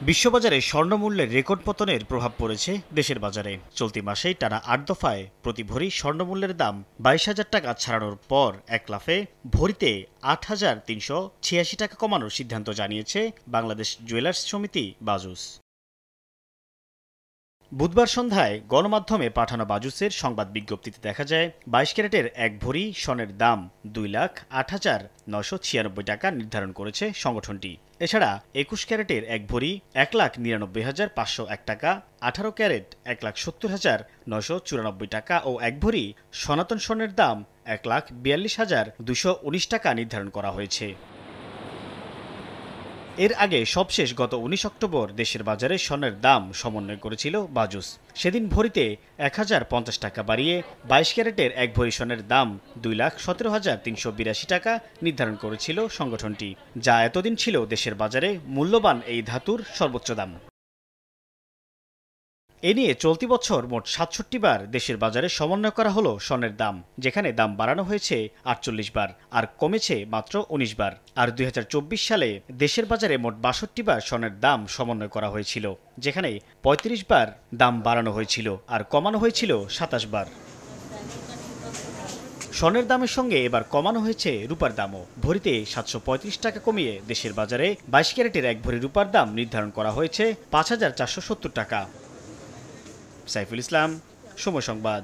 বিশ্ববাজারে স্বর্ণমূল্যের record পতনের প্রভাব পড়েছে দেশের বাজারে। চলতি মাসেই টানা ৮ দফায় প্রতি ভরি স্বর্ণমূল্যের দাম ২২,০০০ টাকা ছাড়ানোর পর এক লাফে ভরিতে ৮,৩৮৬ টাকা কমানোর সিদ্ধান্ত জানিয়েছে বাংলাদেশ জুয়েলার্স সমিতি বাজুস। বুধবার সন্ধ্যায় গণমাধ্যমে পাঠানো বাজুসের সংবাদ বিজ্ঞপ্তিতে দেখা যায় ২২ ক্যারেটের এক ভরি স্বর্ণের দাম ২,০৮,৯৯৬ টাকা নির্ধারণ করেছে সংগঠনটি। এছাড়া ২১ ক্যারেটের এক ভরি ১,৯৯,৫০১ টাকা, ১৮ ক্যারেট ১,৭০,৯৯৪ টাকা ও এক ভরি সনাতন স্বর্ণের দাম ১,৪২,২১৯ টাকা নির্ধারণ করা হয়েছে। এর আগে সবশেষ গত ১৯ অক্টোবর দেশের বাজারে স্বর্ণের দাম সমন্বয় করেছিল বাজুস। সেদিন ভরিতে ১,০৫০ টাকা বাড়িয়ে ২২ ক্যারেটের এক ভরি স্বর্ণের দাম ২,১৭,৩৮২ টাকা নির্ধারণ করেছিল সংগঠনটি, যা এতদিন ছিল দেশের বাজারে মূল্যবান এই ধাতুর সর্বোচ্চ দাম। এ নিয়ে চলতি বছর মোট ৬৭ বার দেশের বাজারে সমন্বয় করা হলো স্বর্ণের দাম, যেখানে দাম বাড়ানো হয়েছে ৪৮ বার আর কমেছে মাত্র ১৯ বার। আর ২০২৪ সালে দেশের বাজারে মোট ৬২ বার স্বর্ণের দাম সমন্বয় করা হয়েছিল, যেখানে ৩৫ বার দাম বাড়ানো হয়েছিল আর কমানো হয়েছিল ২৭ বার। স্বর্ণের দামের সঙ্গে এবার কমানো হয়েছে রূপার দামও। ভরিতে ৭৩৫ টাকা কমিয়ে দেশের বাজারে ২২ ক্যারেটের এক ভরি রূপার দাম নির্ধারণ করা হয়েছে ৫,৪৭০ টাকা। সাইফুল ইসলাম, সময় সংবাদ।